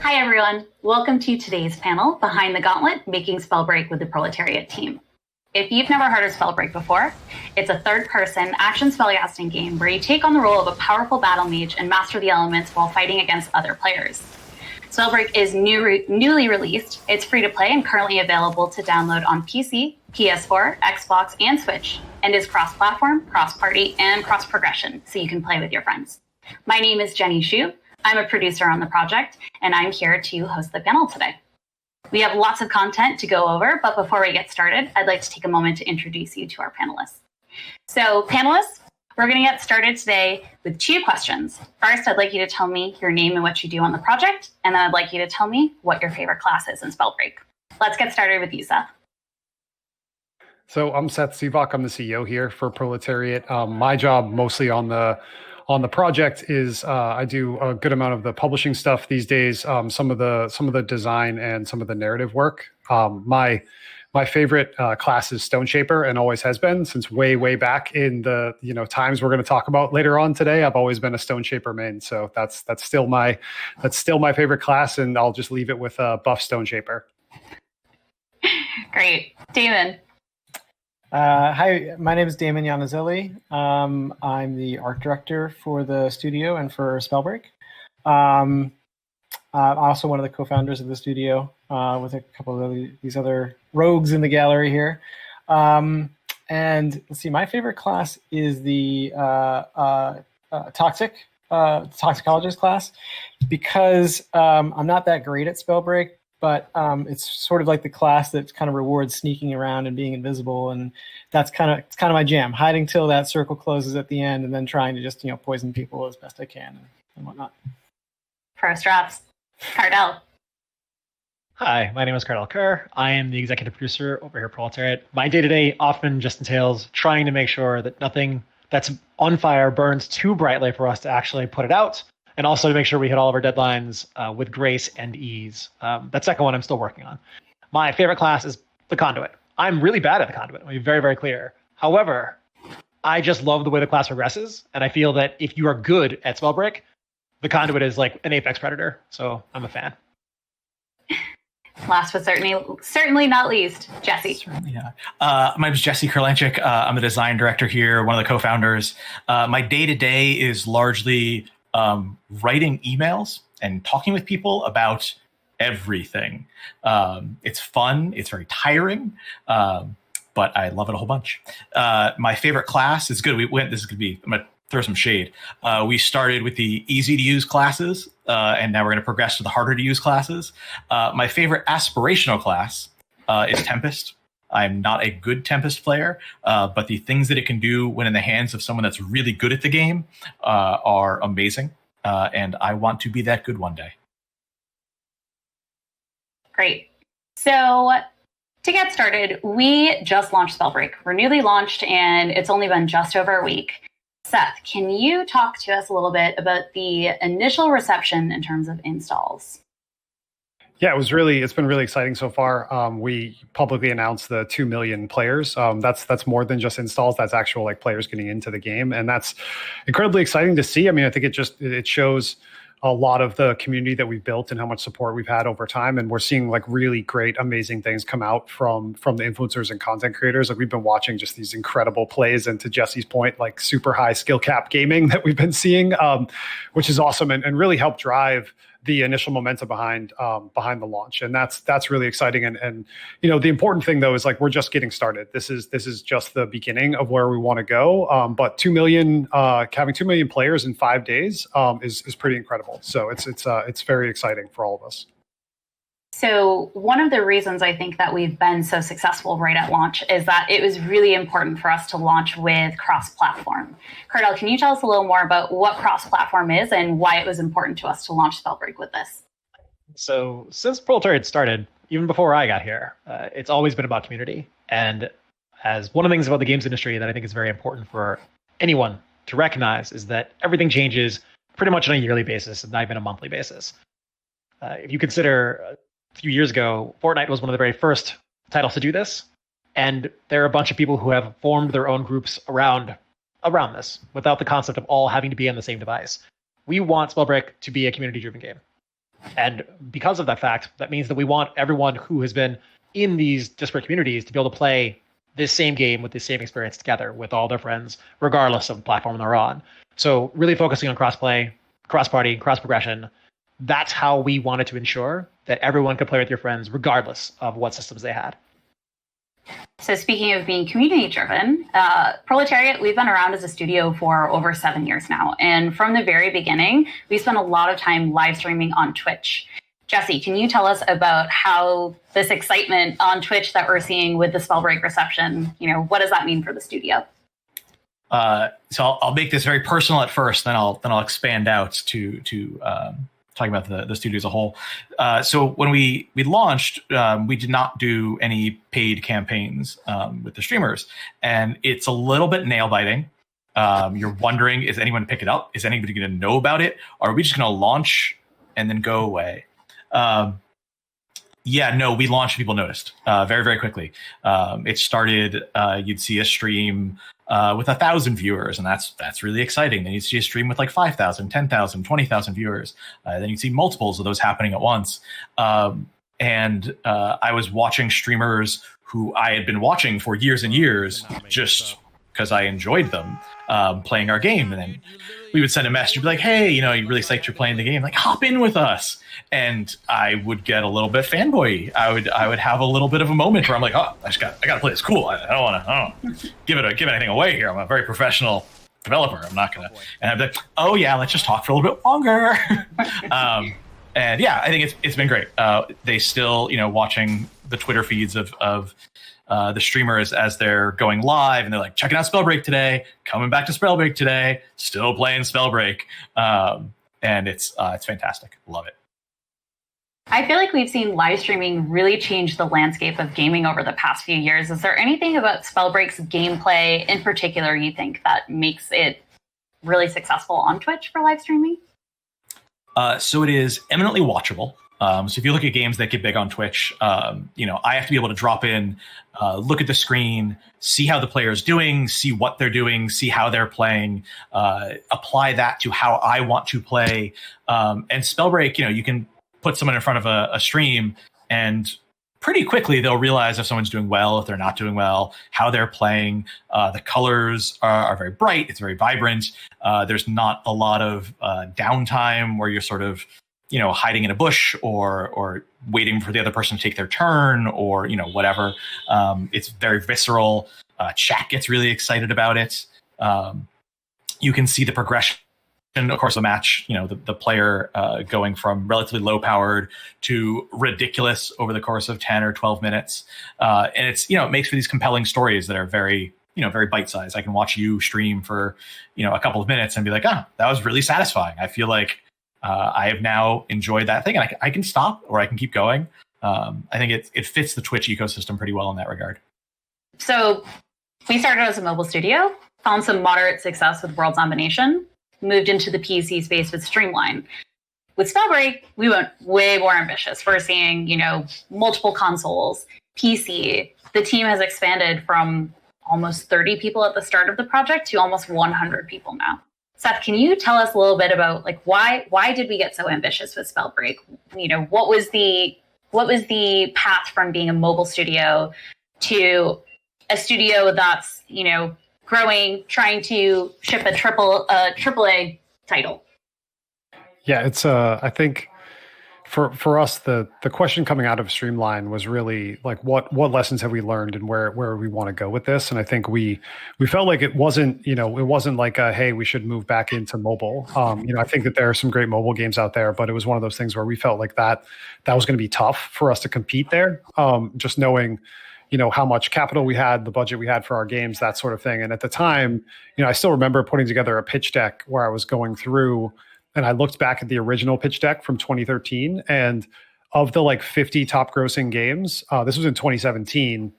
Hi everyone, welcome to today's panel, Behind the Gauntlet, Making Spellbreak with the Proletariat team. If you've never heard of Spellbreak before, it's a third-person action spellcasting game where you take on the role of a powerful battle mage and master the elements while fighting against other players. Spellbreak is newly released, it's free to play and currently available to download on PC, PS4, Xbox, and Switch, and is cross-platform, cross-party, and cross-progression, so you can play with your friends. My name is Jenny Shu. I'm a producer on the project, and I'm here to host the panel today. We have lots of content to go over, but before we get started, I'd like to take a moment to introduce you to our panelists. So panelists, we're going to get started today with 2 questions. First, I'd like you to tell me your name and what you do on the project, and then I'd like you to tell me what your favorite class is in Spellbreak. Let's get started with you, Seth. So I'm Seth Stevock. I'm the CEO here for Proletariat. My job mostly on the project is I do a good amount of the publishing stuff these days, some of the design and some of the narrative work. My favorite class is Stone Shaper and always has been since way back in the times we're going to talk about later on today. I've always been a Stone Shaper main, so that's still my favorite class, and I'll just leave it with buff Stone Shaper. Great, Damon. Hi, my name is Damon Iannuzzelli. I'm the art director for the studio and for Spellbreak. I'm also one of the co-founders of the studio with a couple of these other rogues in the gallery here. And let's see, my favorite class is the toxicologist class because I'm not that great at Spellbreak. But it's sort of like the class that kind of rewards sneaking around and being invisible, and it's kind of my jam. Hiding till that circle closes at the end, and then trying to just poison people as best I can and whatnot. Pro straps, Cardell. Hi, my name is Cardell Kerr. I am the executive producer over here at Proletariat. My day-to-day often just entails trying to make sure that nothing that's on fire burns too brightly for us to actually put it out. And also to make sure we hit all of our deadlines with grace and ease. That second one I'm still working on. My favorite class is the Conduit. I'm really bad at the Conduit, I'll be very, very clear. However, I just love the way the class progresses, and I feel that if you are good at Spellbreak, the Conduit is like an apex predator, so I'm a fan. Last but certainly not least, Jesse. Certainly, yeah. My name is Jesse Kurlancheek. I'm the design director here, one of the co-founders. My day-to-day is largely writing emails and talking with people about everything. It's fun. It's very tiring, but I love it a whole bunch. My favorite class is good. I'm going to throw some shade. We started with the easy to use classes, and now we're going to progress to the harder to use classes. My favorite aspirational class is Tempest. I'm not a good Tempest player, but the things that it can do when in the hands of someone that's really good at the game are amazing, and I want to be that good one day. Great. So to get started, we just launched Spellbreak. We're newly launched, and it's only been just over a week. Seth, can you talk to us a little bit about the initial reception in terms of installs? Yeah, it's been really exciting so far. We publicly announced the 2 million players. That's more than just installs. That's actual players getting into the game, and that's incredibly exciting to see. I mean, I think it shows a lot of the community that we've built and how much support we've had over time, and we're seeing really great, amazing things come out from the influencers and content creators. We've been watching just these incredible plays, and to Jesse's point, super high skill cap gaming that we've been seeing, which is awesome and really helped drive the initial momentum behind the launch, and that's really exciting. And the important thing though is we're just getting started. This is just the beginning of where we want to go. But 2 million, having 2 million players in 5 days is pretty incredible. So it's very exciting for all of us. So one of the reasons I think that we've been so successful right at launch is that it was really important for us to launch with cross-platform. Cardell, can you tell us a little more about what cross-platform is and why it was important to us to launch Spellbreak with this? So since Proletariat started, even before I got here, it's always been about community. And as one of the things about the games industry that I think is very important for anyone to recognize is that everything changes pretty much on a yearly basis and not even a monthly basis. If you consider a few years ago, Fortnite was one of the very first titles to do this, and there are a bunch of people who have formed their own groups around this without the concept of all having to be on the same device. We want Spellbreak to be a community-driven game. And because of that fact, that means that we want everyone who has been in these disparate communities to be able to play this same game with the same experience together with all their friends, regardless of the platform they're on. So really focusing on cross-play, cross-party, cross-progression, that's how we wanted to ensure that everyone could play with your friends regardless of what systems they had. So speaking of being community-driven, Proletariat, we've been around as a studio for over 7 years now. And from the very beginning, we spent a lot of time live streaming on Twitch. Jesse, can you tell us about how this excitement on Twitch that we're seeing with the Spellbreak reception, what does that mean for the studio? So I'll make this very personal at first, then I'll expand out to talking about the studio as a whole. So when we launched, we did not do any paid campaigns with the streamers, and it's a little bit nail biting. You're wondering, is anyone pick it up? Is anybody going to know about it? Or are we just going to launch and then go away? We launched. People noticed very, very quickly. It started. You'd see a stream with 1,000 viewers, and that's really exciting. Then you'd see a stream with like 5,000, 10,000, 20,000 viewers. Then you'd see multiples of those happening at once. And I was watching streamers who I had been watching for years and years, just because I enjoyed them playing our game. And then we would send a message, be like, "Hey, you're really psyched you're playing the game. Like, hop in with us." And I would get a little bit fanboy. I would have a little bit of a moment where I'm like, "Oh, I gotta play this. Cool. I don't want to give anything away here. I'm a very professional developer. I'm not gonna." And I'd be like, "Oh yeah, let's just talk for a little bit longer." And yeah, I think it's been great. They still, watching the Twitter feeds of the streamers as they're going live, and they're like, checking out Spellbreak today, coming back to Spellbreak today, still playing Spellbreak. And it's fantastic. Love it. I feel like we've seen live streaming really change the landscape of gaming over the past few years. Is there anything about Spellbreak's gameplay in particular you think that makes it really successful on Twitch for live streaming? So it is eminently watchable. So if you look at games that get big on Twitch, I have to be able to drop in, look at the screen, see how the player is doing, see what they're doing, see how they're playing, apply that to how I want to play. And Spellbreak, you can put someone in front of a stream, and pretty quickly they'll realize if someone's doing well, if they're not doing well, how they're playing. The colors are very bright. It's very vibrant. There's not a lot of downtime where you're sort of hiding in a bush or waiting for the other person to take their turn or, whatever. It's very visceral. Chat gets really excited about it. You can see the progression, of course, the match, the player going from relatively low powered to ridiculous over the course of 10 or 12 minutes. And it's, it makes for these compelling stories that are very, very bite-sized. I can watch you stream for, a couple of minutes and be like, that was really satisfying. I feel like I have now enjoyed that thing, and I can stop or I can keep going. I think it fits the Twitch ecosystem pretty well in that regard. So we started as a mobile studio, found some moderate success with World Domination, moved into the PC space with Streamline. With Spellbreak, we went way more ambitious. We're seeing, multiple consoles, PC. The team has expanded from almost 30 people at the start of the project to almost 100 people now. Seth, can you tell us a little bit about why did we get so ambitious with Spellbreak? What was the path from being a mobile studio to a studio that's growing, trying to ship a AAA title? Yeah, it's I think for us the question coming out of Streamline was really like what lessons have we learned and where we want to go with this. And I think we felt like it wasn't like hey, we should move back into mobile. I think that there are some great mobile games out there, but it was one of those things where we felt like that was going to be tough for us to compete there. Just knowing how much capital we had, the budget we had for our games, that sort of thing. And at the time, I still remember putting together a pitch deck where I was going through and I looked back at the original pitch deck from 2013, and of the 50 top grossing games, this was in 2017,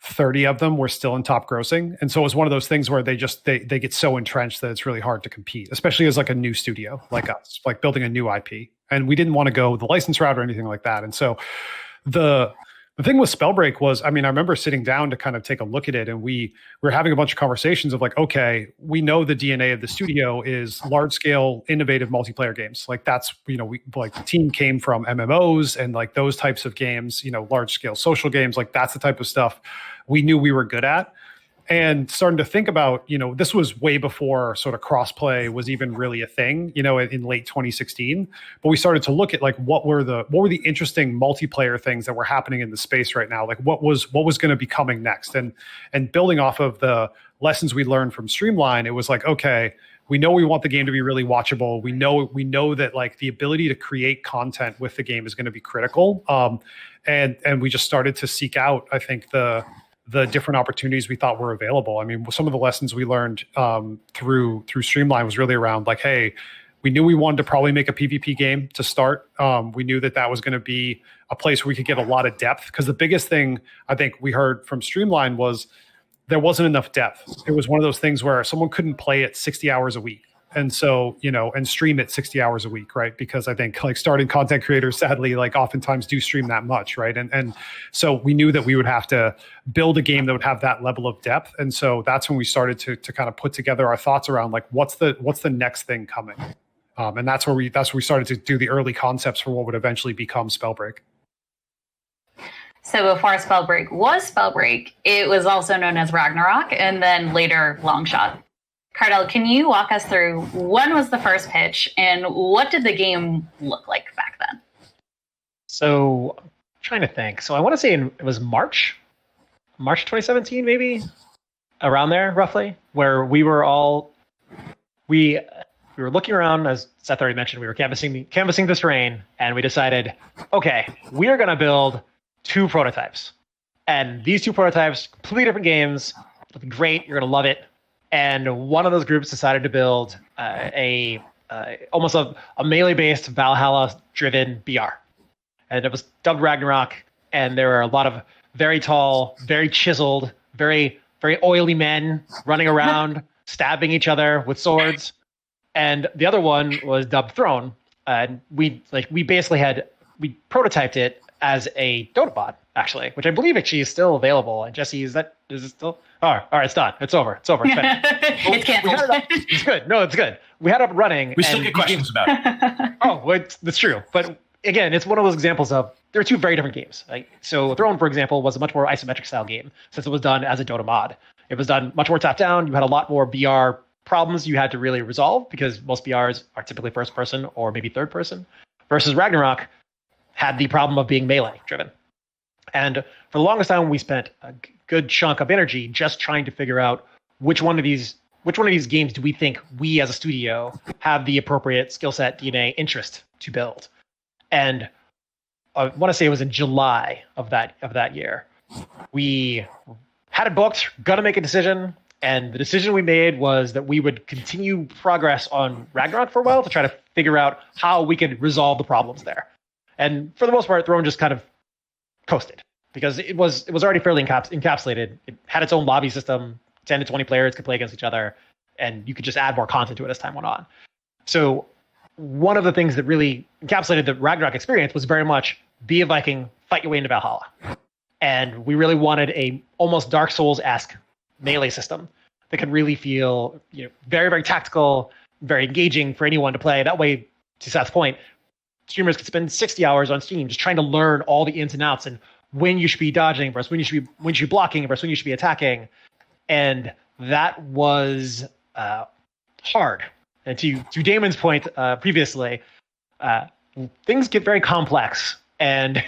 30 of them were still in top grossing. And so it was one of those things where they get so entrenched that it's really hard to compete, especially as a new studio like us, building a new IP. And we didn't want to go the license route or anything like that. And so the The thing with Spellbreak was, I mean, I remember sitting down to kind of take a look at it, and we were having a bunch of conversations of like, okay, we know the DNA of the studio is large scale, innovative multiplayer games. Like that's, we like the team came from MMOs and like those types of games, large scale social games. Like that's the type of stuff we knew we were good at. And starting to think about, this was way before sort of crossplay was even really a thing, in late 2016. But we started to look at like what were the interesting multiplayer things that were happening in the space right now, like what was going to be coming next, and building off of the lessons we learned from Streamline, it was like, okay, we know we want the game to be really watchable. We know that like the ability to create content with the game is going to be critical. And we just started to seek out, I think, the different opportunities we thought were available. I mean, some of the lessons we learned through Streamline was really around like, hey, we knew we wanted to probably make a PvP game to start. We knew that was going to be a place where we could get a lot of depth, because the biggest thing I think we heard from Streamline was there wasn't enough depth. It was one of those things where someone couldn't play it 60 hours a week. And so, and stream it 60 hours a week, right? Because I think like starting content creators, sadly, like oftentimes do stream that much, right? And so we knew that we would have to build a game that would have that level of depth. And so that's when we started to kind of put together our thoughts around like, what's the next thing coming? And that's where we started to do the early concepts for what would eventually become Spellbreak. So before Spellbreak was Spellbreak, it was also known as Ragnarok, and then later Longshot. Cardell, can you walk us through when was the first pitch and what did the game look like back then? So I'm trying to think. So I want to say it was March 2017, maybe around there, roughly, where we were looking around, as Seth already mentioned, we were canvassing the terrain, and we decided, okay, we are going to build 2 prototypes. And these 2 prototypes, completely different games, it'll be great, you're going to love it. And one of those groups decided to build almost a melee-based Valhalla-driven BR. And it was dubbed Ragnarok, and there were a lot of very tall, very chiseled, very, very oily men running around, stabbing each other with swords. And the other one was dubbed Throne. And we basically prototyped it as a Dota mod, actually, which I believe actually is still available. And Jesse, is it still? All right, it's done. It's over. It's finished. It's canceled. It's good. No, it's good. We had it up running. We still get questions about it. Oh, well, that's true. But again, it's one of those examples of there are 2 very different games. Right? So Throne, for example, was a much more isometric style game since it was done as a Dota mod. It was done much more top down. You had a lot more BR problems you had to really resolve because most BRs are typically first person or maybe third person, versus Ragnarok had the problem of being melee driven. And for the longest time, we spent a good chunk of energy just trying to figure out which one of these games do we think we as a studio have the appropriate skill set, DNA, interest to build. And I want to say it was in July of that year. We had it booked, gonna make a decision, and the decision we made was that we would continue progress on Ragnarok for a while to try to figure out how we could resolve the problems there. And for the most part, Throne just kind of coasted because it was already fairly encapsulated. It had its own lobby system, 10 to 20 players could play against each other, and you could just add more content to it as time went on. So one of the things that really encapsulated the Ragnarok experience was very much be a Viking, fight your way into Valhalla. And we really wanted a almost Dark Souls-esque melee system that could really feel very, very tactical, very engaging for anyone to play. That way, to Seth's point, streamers could spend 60 hours on Steam just trying to learn all the ins and outs and when you should be dodging versus when you should be blocking versus when you should be attacking. And that was hard. And to Damon's point previously, things get very complex, and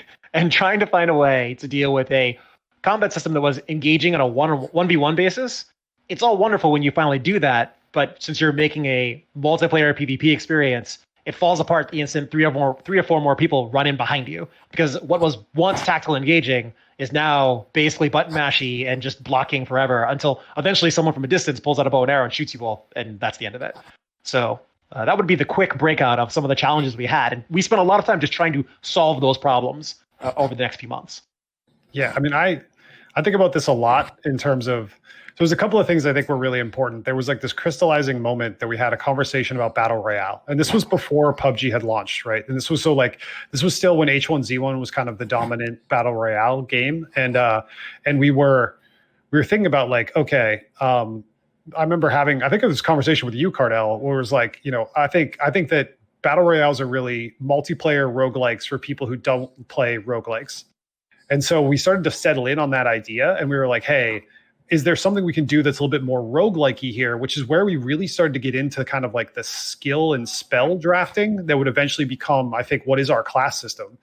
trying to find a way to deal with a combat system that was engaging on a 1v1 basis, it's all wonderful when you finally do that. But since you're making a multiplayer PvP experience, it falls apart the instant three or four more people run in behind you, because what was once tactical engaging is now basically button mashy and just blocking forever until eventually someone from a distance pulls out a bow and arrow and shoots you all, and that's the end of it. So that would be the quick breakout of some of the challenges we had, and we spent a lot of time just trying to solve those problems over the next few months. Yeah, I mean, I I think about this a lot in terms of, so there's a couple of things I think were really important. There was like this crystallizing moment that we had a conversation about Battle Royale. And this was before PUBG had launched, right? And this was this was still when H1Z1 was kind of the dominant Battle Royale game. And we were thinking about like, okay, I remember having, I think it was this conversation with you, Cardell, where it was like, I think that Battle Royales are really multiplayer roguelikes for people who don't play roguelikes. And so we started to settle in on that idea, and we were like, hey, is there something we can do that's a little bit more roguelike-y here, which is where we really started to get into kind of like the skill and spell drafting that would eventually become, I think, what is our class system.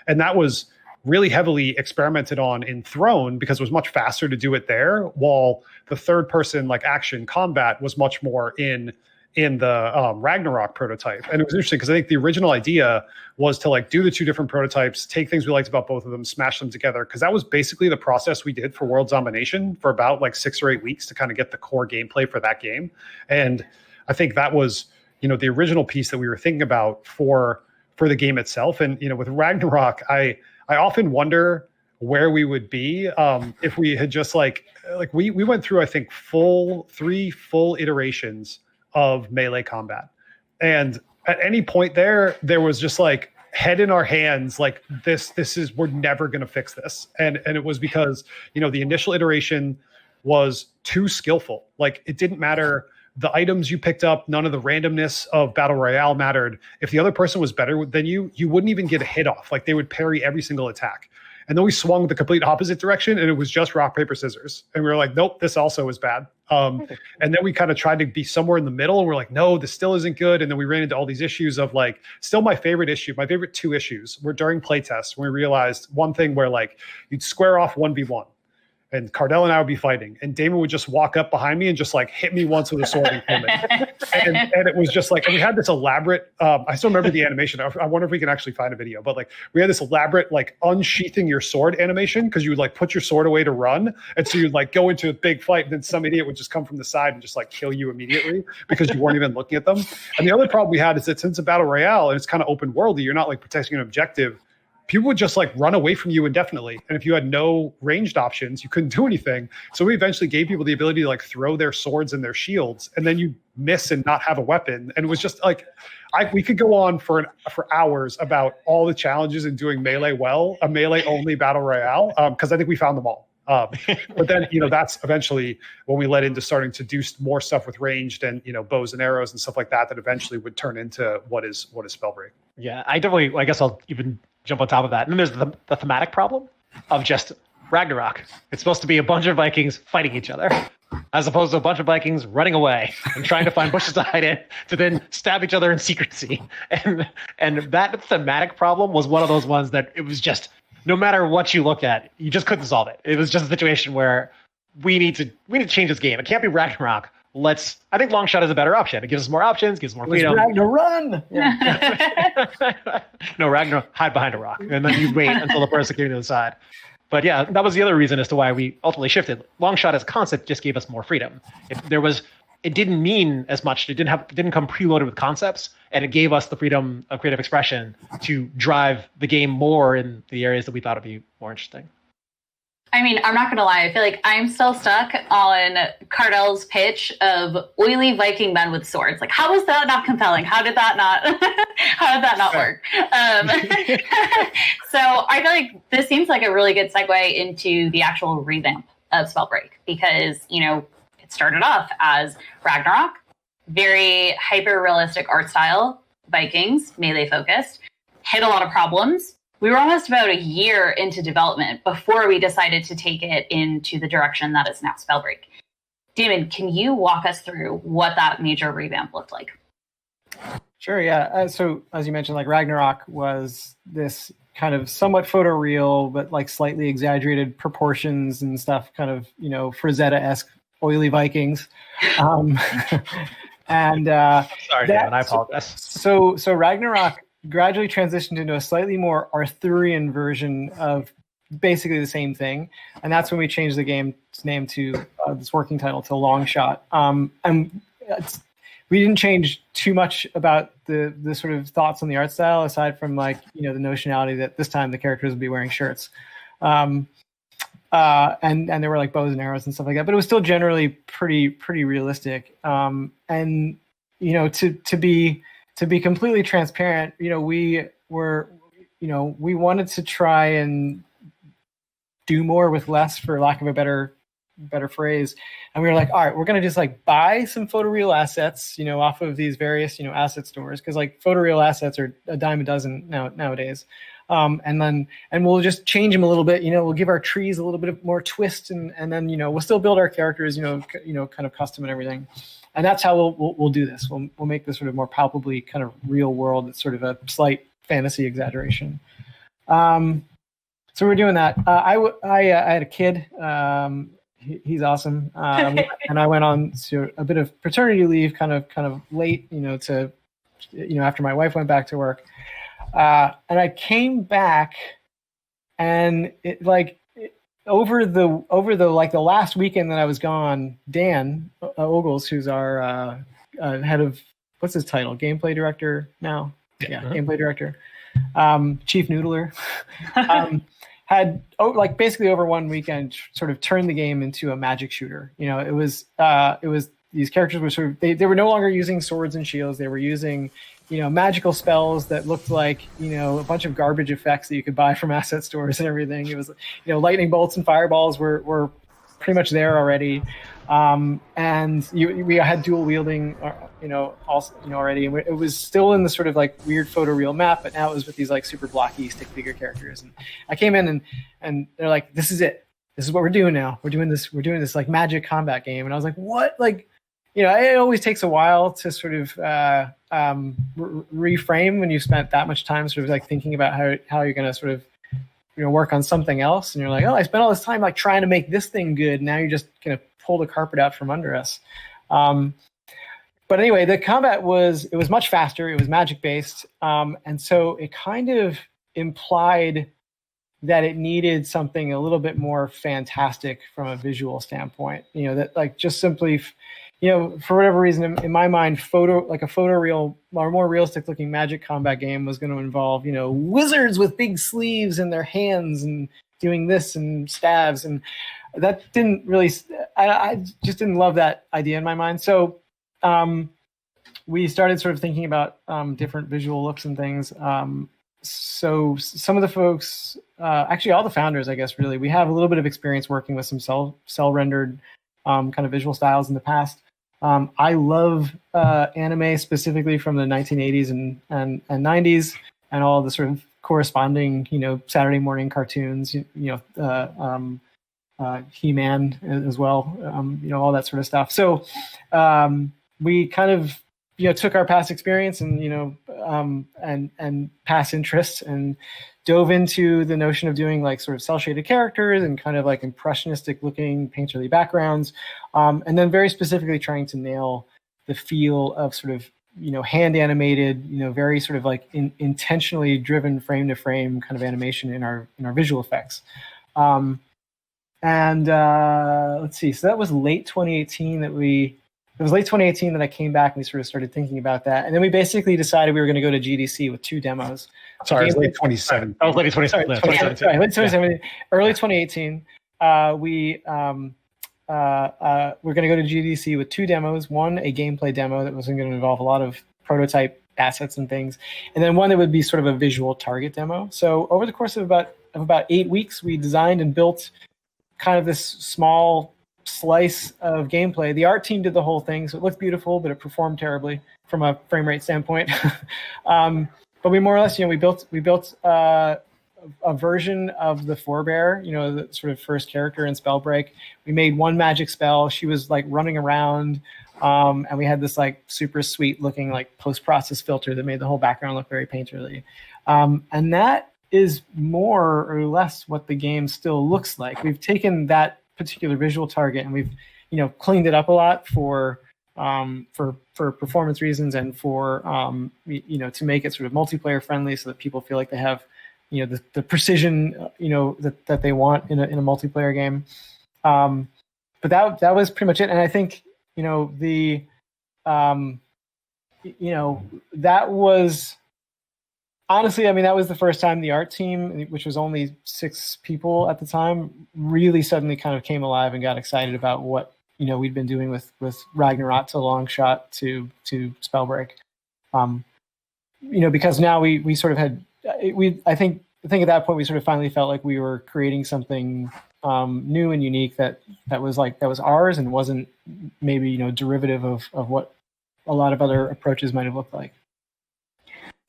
And that was really heavily experimented on in Throne because it was much faster to do it there, while the third-person like action combat was much more in the Ragnarok prototype. And it was interesting because I think the original idea was to like do the two different prototypes, take things we liked about both of them, smash them together, because that was basically the process we did for World Domination for about like 6 or 8 weeks to kind of get the core gameplay for that game. And I think that was, the original piece that we were thinking about for the game itself. And, with Ragnarok, I often wonder where we would be if we had just we went through, I think, 3 full iterations of melee combat. And at any point there was just like head in our hands, like this is, we're never going to fix this. And it was because, the initial iteration was too skillful. Like it didn't matter the items you picked up, none of the randomness of Battle Royale mattered. If the other person was better than you wouldn't even get a hit off. Like they would parry every single attack. And then we swung the complete opposite direction, and it was just rock, paper, scissors. And we were like, nope, this also is bad. And then we kind of tried to be somewhere in the middle, and we're like, no, this still isn't good. And then we ran into all these issues of like, still my favorite 2 issues were during playtests when we realized one thing where like you'd square off 1v1. And Cardell and I would be fighting, and Damon would just walk up behind me and just like hit me once with a sword and kill me. And it was just like, and we had this elaborate, I still remember the animation. I wonder if we can actually find a video, but like we had this elaborate like unsheathing your sword animation, because you would like put your sword away to run. And so you'd like go into a big fight, and then some idiot would just come from the side and just like kill you immediately because you weren't even looking at them. And the other problem we had is that since it's a battle royale and it's kind of open worldy, you're not like protecting an objective. People would just like run away from you indefinitely. And if you had no ranged options, you couldn't do anything. So we eventually gave people the ability to like throw their swords and their shields, and then you miss and not have a weapon. And it was just like, we could go on for hours about all the challenges in doing melee well, a melee only battle royale, because I think we found them all. But then, that's eventually when we led into starting to do more stuff with ranged and, bows and arrows and stuff like that eventually would turn into what is Spellbreak. Yeah, I guess I'll even jump on top of that. And then there's the thematic problem of just Ragnarok. It's supposed to be a bunch of Vikings fighting each other, as opposed to a bunch of Vikings running away and trying to find bushes to hide in to then stab each other in secrecy. And that thematic problem was one of those ones that it was just, no matter what you looked at, you just couldn't solve it. It was just a situation where we need to change this game. It can't be Ragnarok. I think long shot is a better option. It gives us more options, gives us more freedom. Ragnar, run! Yeah. No, Ragnar, hide behind a rock, and then you wait until the person came to the side. But yeah, that was the other reason as to why we ultimately shifted. Long shot as a concept just gave us more freedom. It didn't mean as much. It didn't come preloaded with concepts, and it gave us the freedom of creative expression to drive the game more in the areas that we thought would be more interesting. I mean, I'm not going to lie. I feel like I'm still stuck on Cardell's pitch of oily Viking men with swords. Like, how was that not compelling? How did that not work? So I feel like this seems like a really good segue into the actual revamp of Spellbreak, because, it started off as Ragnarok, very hyper-realistic art style, Vikings, melee focused, hit a lot of problems. We were almost about a year into development before we decided to take it into the direction that is now Spellbreak. Damon, can you walk us through what that major revamp looked like? Sure, yeah. So as you mentioned, like Ragnarok was this kind of somewhat photoreal, but like slightly exaggerated proportions and stuff, kind of, Frazetta-esque oily Vikings. Sorry, Damon, I apologize. So Ragnarok gradually transitioned into a slightly more Arthurian version of basically the same thing, and that's when we changed the game's name to this working title to Long Shot. And we didn't change too much about the sort of thoughts on the art style, aside from the notionality that this time the characters would be wearing shirts. and there were like bows and arrows and stuff like that, but it was still generally pretty realistic. And to be completely transparent, we wanted to try and do more with less, for lack of a better phrase. And we were like, all right, we're going to just like buy some photoreal assets, off of these various, asset stores. Cause like photoreal assets are a dime a dozen nowadays. And we'll just change them a little bit, we'll give our trees a little bit more twist, and then, we'll still build our characters, kind of custom and everything. And that's how we'll do this. We'll make this sort of more palpably kind of real world. It's sort of a slight fantasy exaggeration. So we're doing that. I had a kid. He's awesome. And I went on to a bit of paternity leave, kind of late, to, after my wife went back to work. And I came back, and over the last weekend that I was gone, Dan Ogles, who's our head of, what's his title? Gameplay director now. Yeah, gameplay director. Chief Noodler. Had basically over one weekend sort of turned the game into a magic shooter. It was these characters were sort of, they were no longer using swords and shields. They were using, magical spells that looked like, a bunch of garbage effects that you could buy from asset stores and everything. It was, lightning bolts and fireballs were pretty much there already. And we had dual wielding, also, already. And it was still in the sort of like weird photoreal map, but now it was with these like super blocky stick figure characters. And I came in and they're like, this is it. This is what we're doing now. We're doing this like magic combat game. And I was like, what? It always takes a while to sort of reframe when you spent that much time sort of like thinking about how you're going to sort of, work on something else. And you're like, oh, I spent all this time like trying to make this thing good. Now you're just going to pull the carpet out from under us. But anyway, the combat was much faster. It was magic based. And so it kind of implied that it needed something a little bit more fantastic from a visual standpoint, that like just simply, for whatever reason, in my mind, a photoreal or more realistic looking magic combat game was going to involve, wizards with big sleeves in their hands and doing this and stabs. And that didn't really, I just didn't love that idea in my mind. So we started sort of thinking about different visual looks and things. So some of the folks, actually all the founders, I guess, really, we have a little bit of experience working with some cell rendered kind of visual styles in the past. I love anime specifically from the 1980s and 90s, and all the sort of corresponding, Saturday morning cartoons, He-Man as well, all that sort of stuff. So we kind of, took our past experience and, and past interests and dove into the notion of doing like sort of cell shaded characters and kind of like impressionistic looking painterly backgrounds. And then very specifically trying to nail the feel of sort of, hand animated, very sort of like intentionally driven frame to frame kind of animation in our visual effects. Let's see. So that was late 2018 it was late 2018 that I came back and we sort of started thinking about that. And then we basically decided we were going to go to GDC with 2 demos. Sorry, it was late 2017. Oh, late 2017. Sorry, late 2017. Early 2018. We're going to go to GDC with 2 demos. One, a gameplay demo that was going to involve a lot of prototype assets and things. And then one that would be sort of a visual target demo. So over the course of about 8 weeks, we designed and built kind of this small slice of gameplay. The art team did the whole thing, so it looked beautiful, but it performed terribly from a frame rate standpoint. But we more or less, we built a version of the forebear, the sort of first character in Spellbreak. We made one magic spell. She was like running around, and we had this like super sweet looking like post-process filter that made the whole background look very painterly. And that is more or less what the game still looks like. We've taken that particular visual target and we've cleaned it up a lot for performance reasons and for to make it sort of multiplayer friendly so that people feel like they have the precision that they want in a multiplayer game. But that was pretty much it. And I think that was honestly, I mean, that was the first time the art team, which was only 6 people at the time, really suddenly kind of came alive and got excited about what we'd been doing with Ragnarok to Longshot to Spellbreak. Because now we sort of had I think at that point we sort of finally felt like we were creating something new and unique that was ours and wasn't maybe derivative of what a lot of other approaches might have looked like.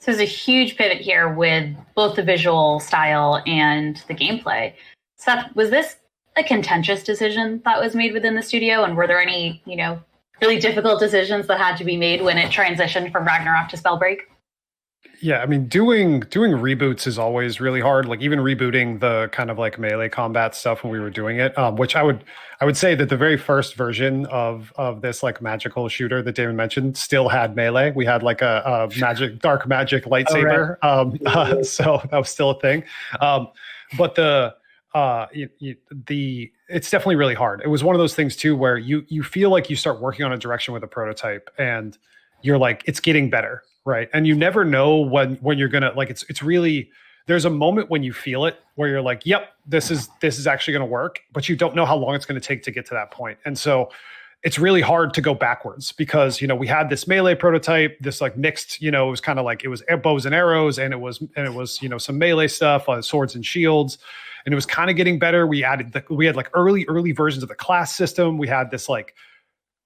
So there's a huge pivot here with both the visual style and the gameplay. Seth, was this a contentious decision that was made within the studio? And were there any, really difficult decisions that had to be made when it transitioned from Ragnarok to Spellbreak? Yeah, I mean, doing reboots is always really hard. Like even rebooting the kind of like melee combat stuff when we were doing it, which I would say that the very first version of this like magical shooter that Damon mentioned still had melee. We had like a dark magic lightsaber, so that was still a thing. But it's definitely really hard. It was one of those things too where you feel like you start working on a direction with a prototype and you're like, it's getting better. Right. And you never know when you're going to like, it's really, there's a moment when you feel it where you're like, yep, this is actually going to work, but you don't know how long it's going to take to get to that point. And so it's really hard to go backwards because, we had this melee prototype, this like mixed, it was kind of like, it was bows and arrows and it was, some melee stuff, swords and shields. And it was kind of getting better. We had like early versions of the class system. We had this like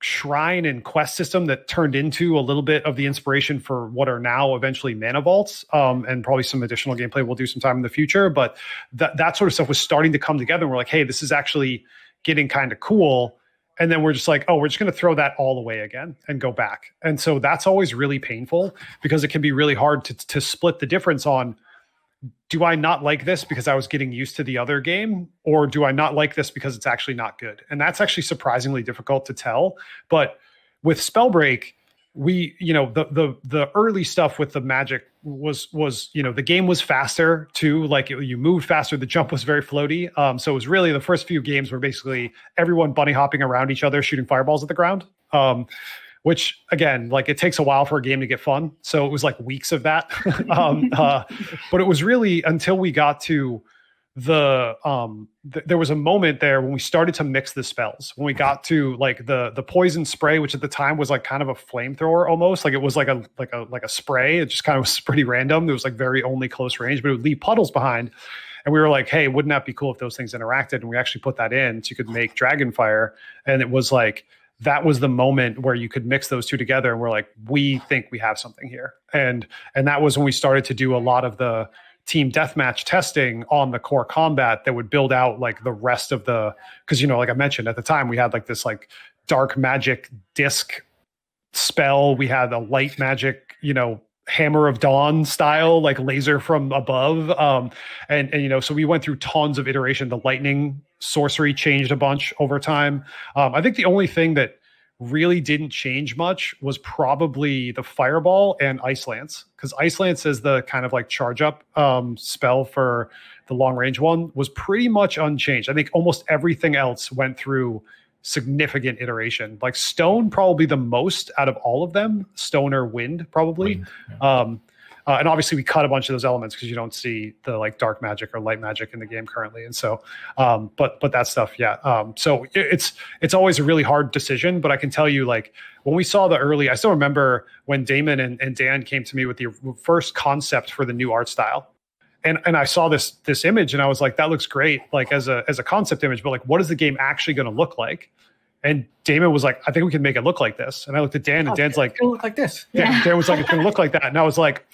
shrine and quest system that turned into a little bit of the inspiration for what are now eventually mana vaults, and probably some additional gameplay we'll do sometime in the future. But that sort of stuff was starting to come together and we're like, hey, this is actually getting kind of cool. And then we're just like, oh, we're just going to throw that all away again and go back. And so that's always really painful because it can be really hard to split the difference on, do I not like this because I was getting used to the other game, or do I not like this because it's actually not good? And that's actually surprisingly difficult to tell. But with Spellbreak, we, the early stuff with the magic was the game was faster too. Like you moved faster. The jump was very floaty. So it was really the first few games were basically everyone bunny hopping around each other, shooting fireballs at the ground. Which again, like it takes a while for a game to get fun. So it was like weeks of that. But it was really until we got to there was a moment there when we started to mix the spells. When we got to like the poison spray, which at the time was like kind of a flamethrower almost. Like it was like a spray. It just kind of was pretty random. It was like very only close range, but it would leave puddles behind. And we were like, hey, wouldn't that be cool if those things interacted? And we actually put that in so you could make Dragonfire. And it was like, that was the moment where you could mix those two together. And we're like, we think we have something here. And that was when we started to do a lot of the team deathmatch testing on the core combat that would build out like the rest of because, like I mentioned at the time, we had like this like dark magic disc spell. We had a light magic, Hammer of Dawn style, like laser from above. And so we went through tons of iteration. The lightning sorcery changed a bunch over time. I think the only thing that really didn't change much was probably the Fireball and Ice Lance, because Ice Lance is the kind of like charge up spell for the long range one was pretty much unchanged. I think almost everything else went through significant iteration. Like Stone probably the most out of all of them. Stone or Wind probably. Wind, yeah. And obviously we cut a bunch of those elements because you don't see the like dark magic or light magic in the game currently. And so, but that stuff, yeah. So it's always a really hard decision, but I can tell you like when we saw I still remember when Damon and Dan came to me with the first concept for the new art style. And I saw this image and I was like, that looks great, like as a concept image, but like, what is the game actually going to look like? And Damon was like, I think we can make it look like this. And I looked at Dan and Dan's like, it's going to look like this. Yeah. Dan was like, it's going to look like that. And I was like,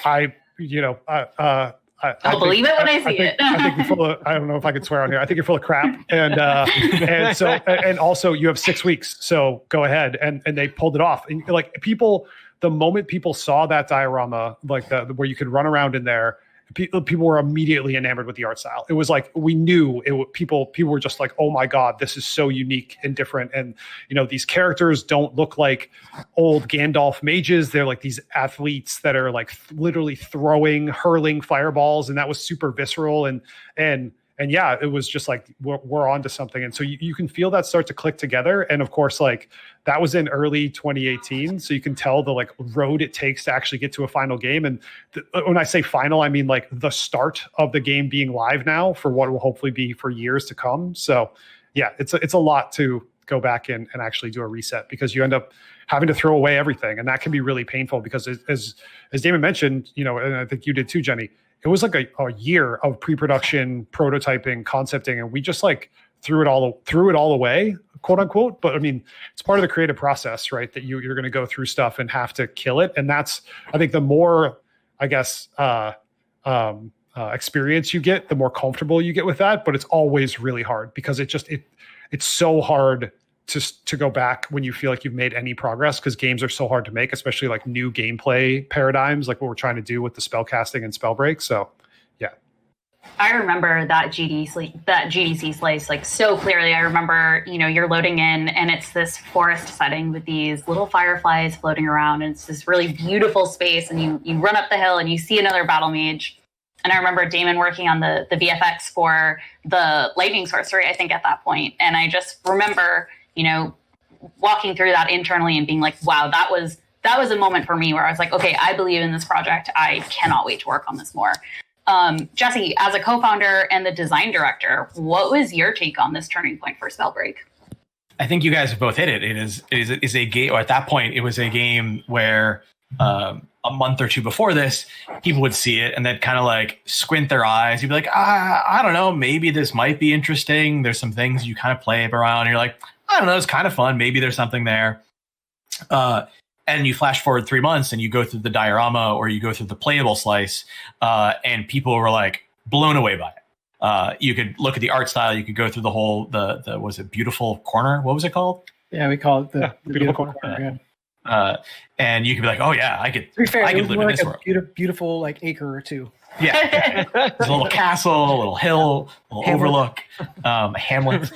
I'll believe it when I see it. I think you're full of, I don't know if I can swear on here. I think you're full of crap. And so, and also you have 6 weeks, so go ahead. And they pulled it off. And like the moment people saw that diorama, like where you could run around in there, people were immediately enamored with the art style. It was like, we knew it. People were just like, oh my God, this is so unique and different. And, these characters don't look like old Gandalf mages. They're like these athletes that are like literally hurling fireballs. And that was super visceral. And and yeah, it was just like we're on to something. And so you can feel that start to click together. And of course, like that was in early 2018. So you can tell the like road it takes to actually get to a final game. And when I say final, I mean like the start of the game being live now for what will hopefully be for years to come. So yeah, it's a lot to go back and actually do a reset, because you end up having to throw away everything. And that can be really painful, because as Damon mentioned, you know, and I think you did too, Jenny, it was like a year of pre-production, prototyping, concepting, and we just like threw it all away, quote unquote. But I mean, it's part of the creative process, right? That you're going to go through stuff and have to kill it. And that's, I think, the more, I guess, experience you get, the more comfortable you get with that. But it's always really hard, because it's so hard to go back when you feel like you've made any progress, because games are so hard to make, especially like new gameplay paradigms, like what we're trying to do with the spellcasting and Spellbreak. So, yeah. I remember that GDC slice like so clearly. I remember, you know, you're loading in and it's this forest setting with these little fireflies floating around, and it's this really beautiful space, and you run up the hill and you see another battle mage. And I remember Damon working on the VFX for the lightning sorcery, I think, at that point. And I just remember, you know, walking through that internally and being like, wow, that was a moment for me where I was like, okay, I believe in this project. I cannot wait to work on this more. Jesse, as a co-founder and the design director, what was your take on this turning point for Spellbreak? I think you guys have both hit it. It is a game, or at that point, it was a game where a month or two before this, people would see it and then kind of like squint their eyes. You'd be like, I don't know, maybe this might be interesting. There's some things you kind of play around, and you're like, I don't know, it's kind of fun. Maybe there's something there. And you flash forward 3 months and you go through the diorama or you go through the playable slice, and people were like blown away by it. You could look at the art style. You could go through the whole, the was it Beautiful Corner? What was it called? Yeah, we call it the Beautiful Corner. Yeah. And you could be like, oh yeah, I could live in this world. Beautiful like acre or two. Yeah. There's a little castle, a little hill, a little overlook, hamlet.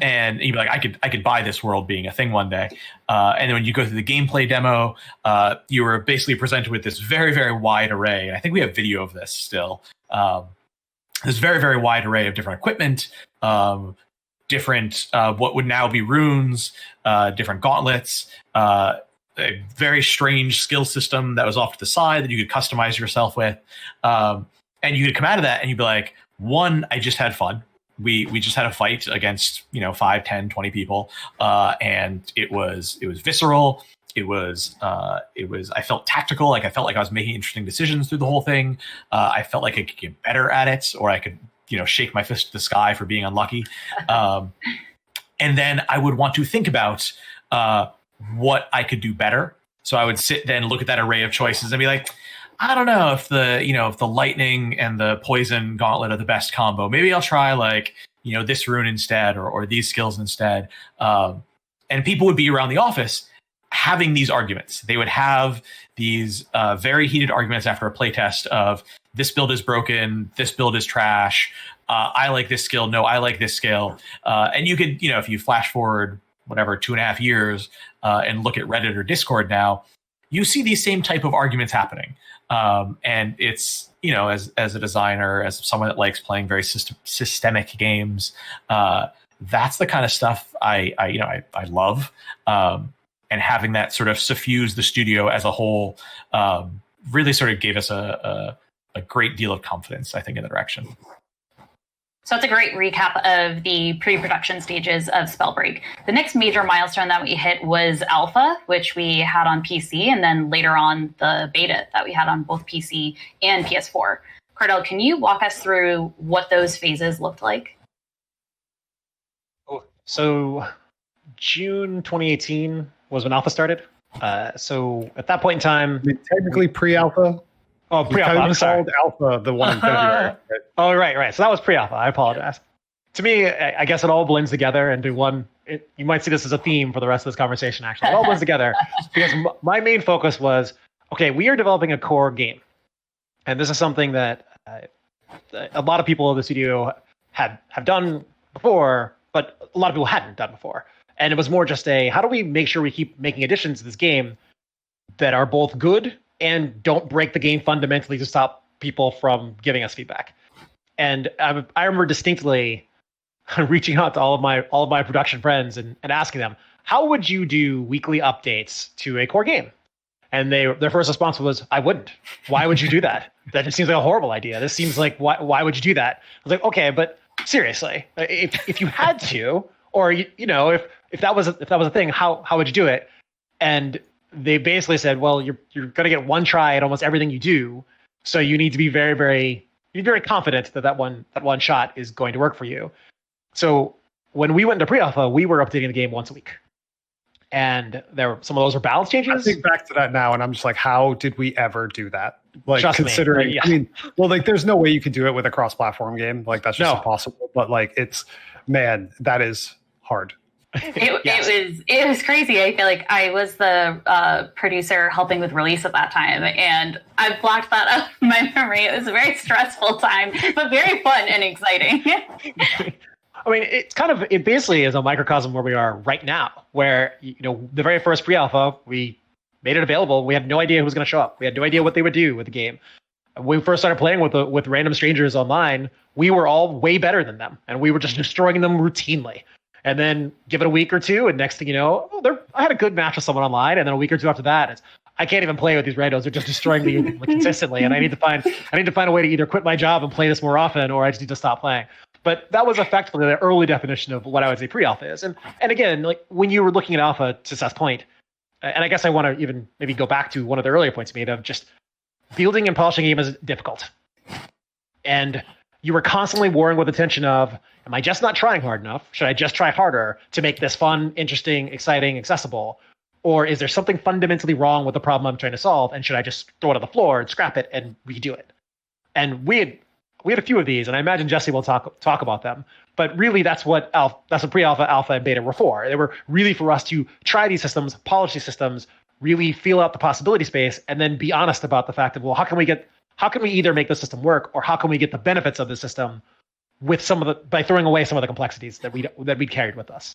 And you'd be like, I could buy this world being a thing one day. And then when you go through the gameplay demo, you were basically presented with this very, very wide array. And I think we have video of this still. This very, very wide array of different equipment, different what would now be runes, different gauntlets, a very strange skill system that was off to the side that you could customize yourself with. And you could come out of that and you'd be like, one, I just had fun. We just had a fight against, 5, 10, 20 people. And it was visceral. It was I felt tactical. Like I felt like I was making interesting decisions through the whole thing. I felt like I could get better at it, or I could, shake my fist at the sky for being unlucky. And then I would want to think about what I could do better. So I would sit then look at that array of choices and be like, I don't know if the lightning and the poison gauntlet are the best combo. Maybe I'll try this rune instead, or these skills instead. And people would be around the office having these arguments. They would have these very heated arguments after a playtest of this build is broken, this build is trash. I like this skill. No, I like this skill. And you could, if you flash forward, 2.5 years and look at Reddit or Discord now, you see these same type of arguments happening. And it's, as a designer, as someone that likes playing very systemic games, that's the kind of stuff I love. And having that sort of suffuse the studio as a whole really sort of gave us a great deal of confidence, I think, in the direction. So that's a great recap of the pre-production stages of Spellbreak. The next major milestone that we hit was Alpha, which we had on PC, and then later on the beta that we had on both PC and PS4. Cardell, can you walk us through what those phases looked like? So June 2018 was when Alpha started. So at that point in time... Technically pre-Alpha? Oh, pre-alpha. I'm sorry. Alpha, the one in February. Right? Oh, right. So that was pre-alpha. I apologize. To me, I guess it all blends together into one. You might see this as a theme for the rest of this conversation, actually. It all blends together because my main focus was, okay, we are developing a core game. And this is something that a lot of people in the studio have done before, but a lot of people hadn't done before. And it was more just how do we make sure we keep making additions to this game that are both good and don't break the game fundamentally to stop people from giving us feedback. And I remember distinctly reaching out to all of my production friends and asking them, how would you do weekly updates to a core game? And their first response was, I wouldn't. Why would you do that? That just seems like a horrible idea. This seems like, why would you do that? I was like, okay, but seriously, if you had to, or if that was a thing, how would you do it? And they basically said, well, you're going to get one try at almost everything you do, so you need to be very, very confident that one shot is going to work for you. So when we went into pre-alpha, we were updating the game once a week. And some of those were balance changes. I think back to that now, and I'm just like, how did we ever do that? Like, Trust considering, me. Yeah. I mean, well, like, there's no way you could do it with a cross-platform game. Like, that's just No. impossible. But like, man, that is hard. It was crazy. I feel like I was the producer helping with release at that time, and I blocked that out of my memory. It was a very stressful time, but very fun and exciting. I mean, it basically is a microcosm where we are right now, where, the very first pre-alpha, we made it available. We had no idea who was going to show up. We had no idea what they would do with the game. When we first started playing with random strangers online, we were all way better than them, and we were just destroying them routinely. And then give it a week or two, and next thing you know, I had a good match with someone online, and then a week or two after that, I can't even play with these randos. They're just destroying me consistently, and I need to find a way to either quit my job and play this more often, or I just need to stop playing. But that was effectively the early definition of what I would say pre-alpha is. And again, like when you were looking at alpha, to Seth's point, and I guess I want to even maybe go back to one of the earlier points you made of just building and polishing a game is difficult. And you were constantly warring with the tension of, am I just not trying hard enough? Should I just try harder to make this fun, interesting, exciting, accessible? Or is there something fundamentally wrong with the problem I'm trying to solve? And should I just throw it on the floor and scrap it and redo it? And we had a few of these, and I imagine Jesse will talk about them. But really, that's what pre-alpha, alpha, and beta were for. They were really for us to try these systems, polish these systems, really feel out the possibility space, and then be honest about the fact of, well, how can we either make the system work, or how can we get the benefits of the system by throwing away some of the complexities that we carried with us.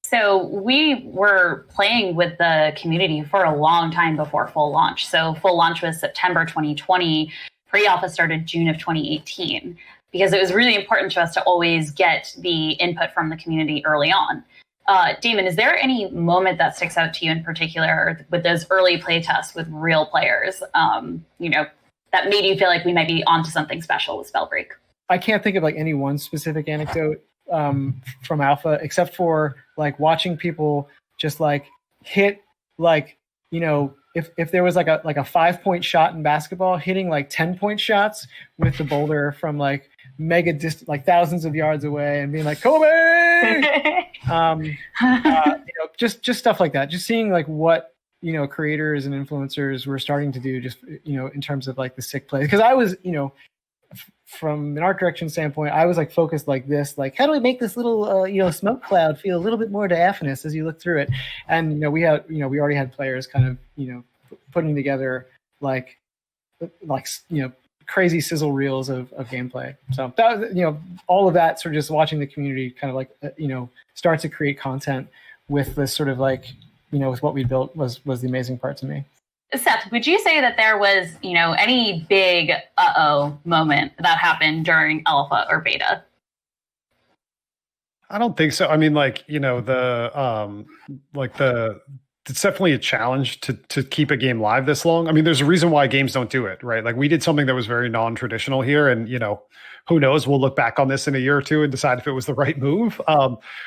So we were playing with the community for a long time before full launch. So full launch was September 2020. Pre-alpha started June of 2018, because it was really important to us to always get the input from the community early on. Damon, is there any moment that sticks out to you in particular with those early play tests with real players, that made you feel like we might be onto something special with Spellbreak? I can't think of like any one specific anecdote from alpha, except for like watching people just like hit like, if there was like a 5-point shot in basketball, hitting like 10-point shots with the boulder from like mega distant, like thousands of yards away, and being like, Kobe! Just stuff like that. Just seeing like what, creators and influencers were starting to do, just, in terms of like the sick play. Because I was, from an art direction standpoint, I was like focused like this, like how do we make this little smoke cloud feel a little bit more diaphanous as you look through it? And we already had players kind of putting together like crazy sizzle reels of gameplay. So that was, all of that sort of just watching the community kind of like start to create content with this sort of like with what we built was the amazing part to me. Seth, would you say that there was, any big moment that happened during alpha or beta? I don't think so. I mean, it's definitely a challenge to keep a game live this long. I mean, there's a reason why games don't do it, right? Like we did something that was very non-traditional here, and who knows? We'll look back on this in a year or two and decide if it was the right move.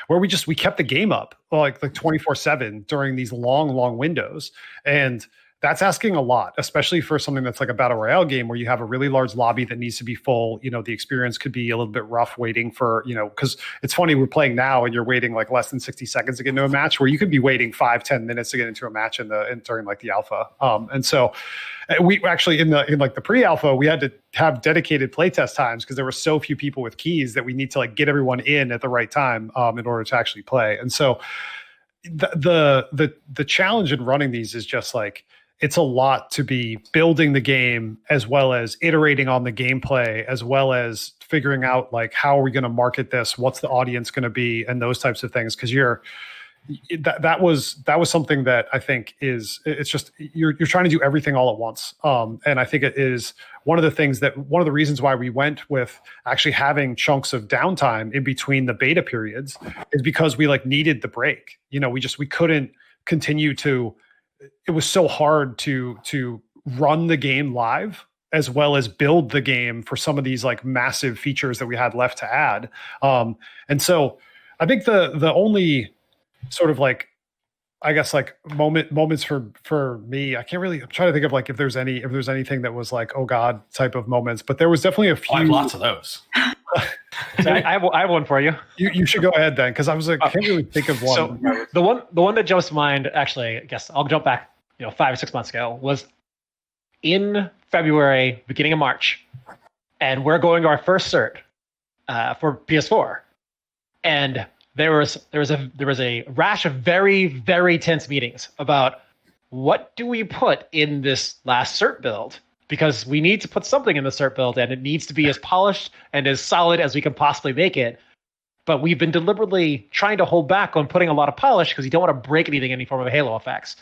Where we kept the game up like 24/7 during these long windows, and that's asking a lot, especially for something that's like a battle royale game where you have a really large lobby that needs to be full. The experience could be a little bit rough waiting for, because it's funny, we're playing now and you're waiting like less than 60 seconds to get into a match, where you could be waiting 5-10 minutes to get into a match during like the alpha. And so we actually in the pre-alpha, we had to have dedicated playtest times because there were so few people with keys that we need to like get everyone in at the right time in order to actually play. And so the challenge in running these is just like, it's a lot to be building the game as well as iterating on the gameplay, as well as figuring out like how are we going to market this, what's the audience going to be, and those types of things. Because that was something that I think it's just you're trying to do everything all at once. And I think it is one of the reasons why we went with actually having chunks of downtime in between the beta periods is because we needed the break. We couldn't continue to. It was so hard to run the game live as well as build the game for some of these massive features that we had left to add. And so I think the only sort of moments for me, I'm trying to think of if there's anything that was oh God type of moments, but there was definitely a few. I have lots of those. So I have one for you. You should go ahead then, because I was I can't really think of one. So the one that jumps to mind, actually, I guess I'll jump back 5 or 6 months ago, was in February, beginning of March, and we're going to our first cert for PS4, and there was a rash of very, very tense meetings about what do we put in this last cert build, because we need to put something in the cert build and it needs to be as polished and as solid as we can possibly make it. But we've been deliberately trying to hold back on putting a lot of polish because you don't want to break anything in any form of Halo effects.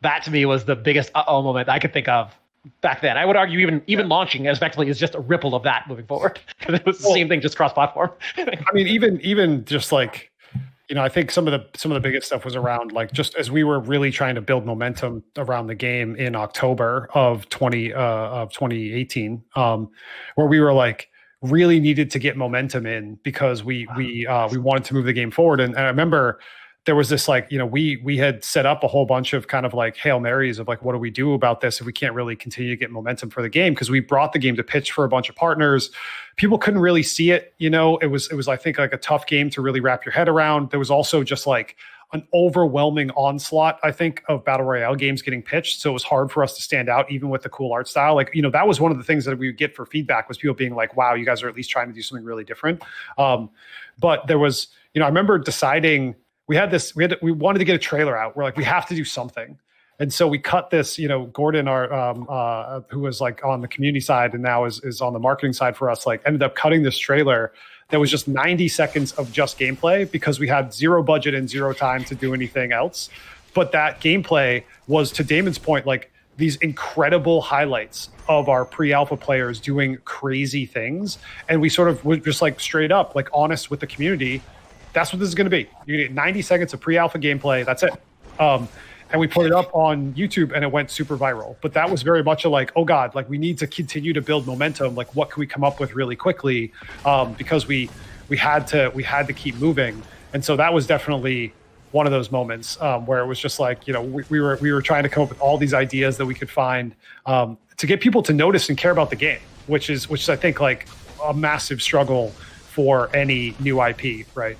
That to me was the biggest moment I could think of back then. I would argue even launching as effectively is just a ripple of that moving forward, because it was the same thing, just cross-platform. I mean, even just I think some of the biggest stuff was around just as we were really trying to build momentum around the game in October of 2018, where we were really needed to get momentum in because we wanted to move the game forward. And I remember there was this we had set up a whole bunch of kind of Hail Marys of what do we do about this if we can't really continue to get momentum for the game, because we brought the game to pitch for a bunch of partners. People couldn't really see it. It was I think a tough game to really wrap your head around. There was also just an overwhelming onslaught, I think, of Battle Royale games getting pitched. So it was hard for us to stand out even with the cool art style. That was one of the things that we would get for feedback, was people being wow, you guys are at least trying to do something really different. But there was, I remember deciding we wanted to get a trailer out. We're we have to do something. And so we cut this, Gordon, our who was on the community side and now is on the marketing side for us, ended up cutting this trailer that was just 90 seconds of just gameplay, because we had zero budget and zero time to do anything else. But that gameplay was, to Damon's point, these incredible highlights of our pre-alpha players doing crazy things. And we sort of were just straight up, honest with the community. That's what this is going to be. You get 90 seconds of pre-alpha gameplay. That's it. And we put it up on YouTube and it went super viral. But that was very much oh God, we need to continue to build momentum. What can we come up with really quickly? Because we had to keep moving. And so that was definitely one of those moments where it was just we were trying to come up with all these ideas that we could find to get people to notice and care about the game, which is I think a massive struggle for any new IP, right?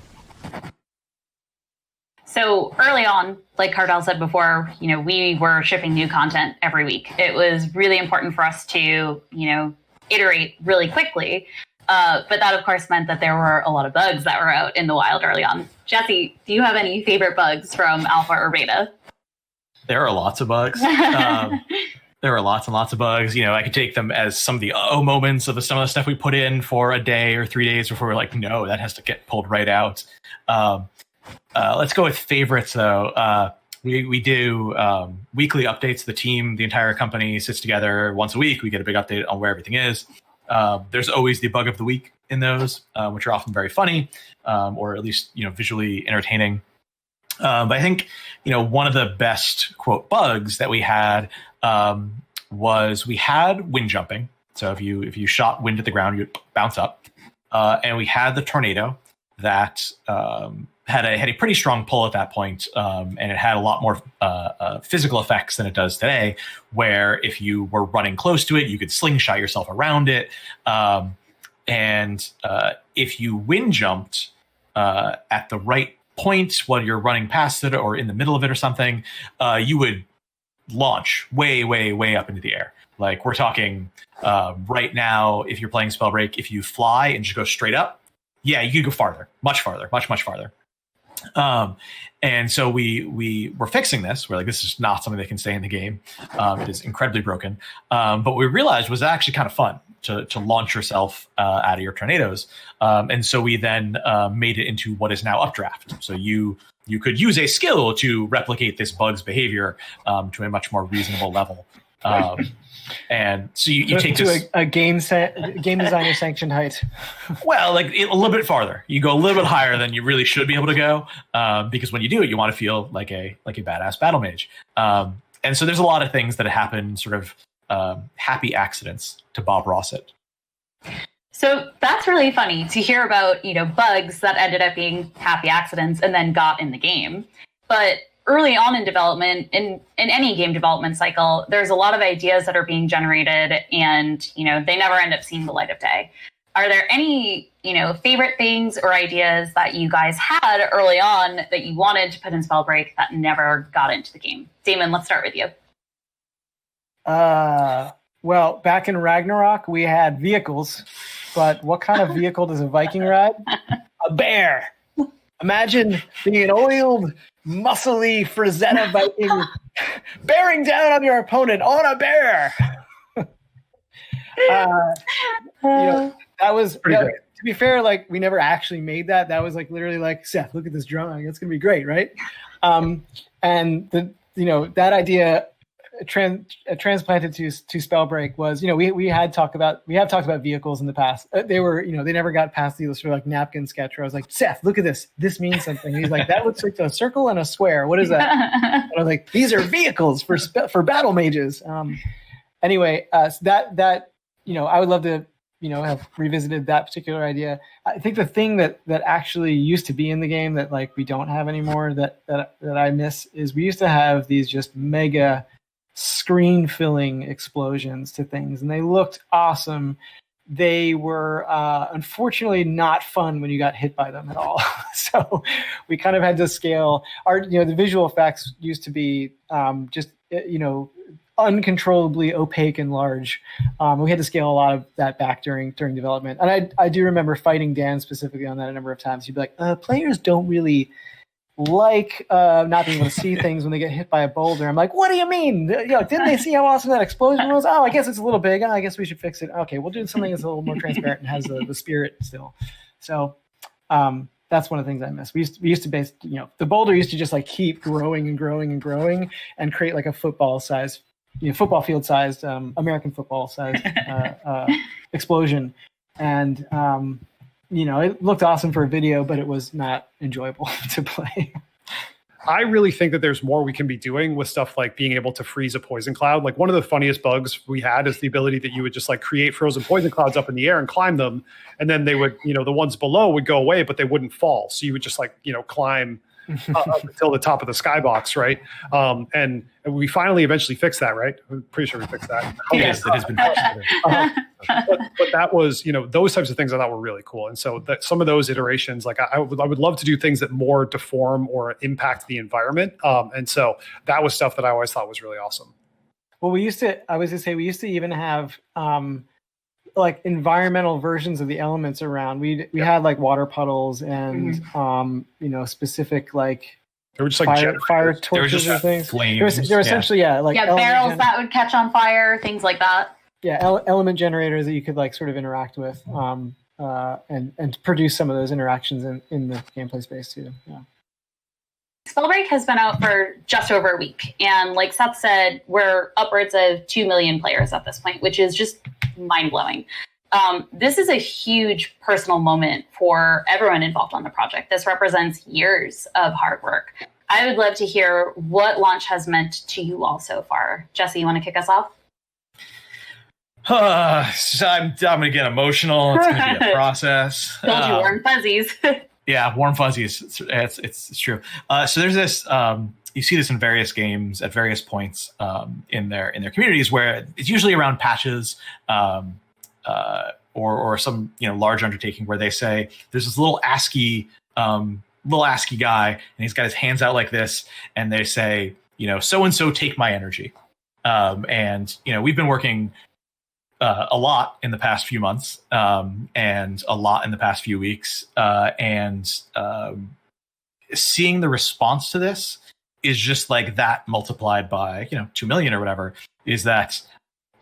So early on, like Cardell said before, we were shipping new content every week. It was really important for us to, iterate really quickly. But that, of course, meant that there were a lot of bugs that were out in the wild early on. Jesse, do you have any favorite bugs from alpha or beta? There are lots of bugs. There are lots and lots of bugs. I could take them as some of the moments of some of the stuff we put in for a day or 3 days before we're no, that has to get pulled right out. Let's go with favorites, though. We do weekly updates. The team, the entire company sits together once a week. We get a big update on where everything is. There's always the bug of the week in those, which are often very funny, or at least visually entertaining. But I think one of the best quote bugs that we had was we had wind jumping. So if you shot wind at the ground, you bounce up, and we had the tornado that had a pretty strong pull at that point, and it had a lot more physical effects than it does today, where if you were running close to it, you could slingshot yourself around it. And if you wind jumped at the right point while you're running past it or in the middle of it or something, you would launch way, way, way up into the air. We're talking right now, if you're playing Spellbreak, if you fly and just go straight up, yeah, you could go farther, much farther, much, much farther. And so we were fixing this. We're this is not something that can stay in the game. It is incredibly broken. But what we realized was actually kind of fun to launch yourself out of your tornadoes. And so we then made it into what is now Updraft. So you you could use a skill to replicate this bug's behavior to a much more reasonable level. And so you take to this a game designer sanctioned height. well, like a little bit farther. You go a little bit higher than you really should be able to go, because when you do it, you want to feel like a badass battle mage. And so there's a lot of things that happen, sort of happy accidents to Bob Rossett. So that's really funny to hear about, bugs that ended up being happy accidents and then got in the game. But early on in development, in any game development cycle, there's a lot of ideas that are being generated and, they never end up seeing the light of day. Are there any, favorite things or ideas that you guys had early on that you wanted to put in Spellbreak that never got into the game? Damon, let's start with you. Well, back in Ragnarok, we had vehicles, but what kind of vehicle does a Viking ride? A bear. Imagine being an oiled, muscly Frazetta Viking bearing down on your opponent on a bear. That was pretty great. To be fair, like we never actually made that. That was like literally like, Seth, look at this drawing. It's gonna be great, right? And that idea transplanted to Spellbreak was, we have talked about vehicles in the past. They were, they never got past the sort of like napkin sketch where I was like, Seth, look at this. This means something. And he's like, that looks like a circle and a square. What is that? And I was like, these are vehicles for battle mages. Anyway, so that I would love to have revisited that particular idea. I think the thing that actually used to be in the game that like we don't have anymore that I miss is we used to have these just mega screen filling explosions to things, and they looked awesome. They were unfortunately not fun when you got hit by them at all. So we kind of had to scale our, the visual effects used to be just uncontrollably opaque and large. We had to scale a lot of that back during development. And I do remember fighting Dan specifically on that a number of times. He'd be like, players don't really like not being able to see things when they get hit by a boulder. I'm like, what do you mean? Didn't they see how awesome that explosion was? Oh, I guess it's a little big. I guess we should fix it. Okay, we'll do something that's a little more transparent and has the spirit still. So that's one of the things I miss. We used to base, the boulder used to just like keep growing and growing and growing and create like a football field sized, American football sized explosion. And it looked awesome for a video, but it was not enjoyable to play. I really think that there's more we can be doing with stuff like being able to freeze a poison cloud. Like one of the funniest bugs we had is the ability that you would just like create frozen poison clouds up in the air and climb them. And then they would, the ones below would go away, but they wouldn't fall. So you would just like, climb up until the top of the skybox, right? And we finally eventually fixed that, right? I'm pretty sure we fixed that. Yes, it has been fixed. But that was, those types of things I thought were really cool. And so that some of those iterations, like I would love to do things that more deform or impact the environment. And so that was stuff that I always thought was really awesome. Well, we used to even have like environmental versions of the elements around. We had like water puddles and specific like they were just like fire torches or things. Flames. They were essentially barrels that would catch on fire, things like that. Yeah, element generators that you could like sort of interact with, and produce some of those interactions in the gameplay space too. Yeah. Spellbreak has been out for just over a week, and like Seth said, we're upwards of 2 million players at this point, which is just mind-blowing. This is a huge personal moment for everyone involved on the project. This represents years of hard work. I would love to hear what launch has meant to you all so far. Jesse, you want to kick us off? So I'm going to get emotional. It's going to be a process. Told you, warm fuzzies. Yeah, warm fuzzies. It's true. So there's this. You see this in various games at various points in their communities, where it's usually around patches or some large undertaking where they say there's this little ASCII guy and he's got his hands out like this, and they say so and so take my energy, and we've been working a lot in the past few months and a lot in the past few weeks, and seeing the response to this is just like that multiplied by 2 million or whatever. Is that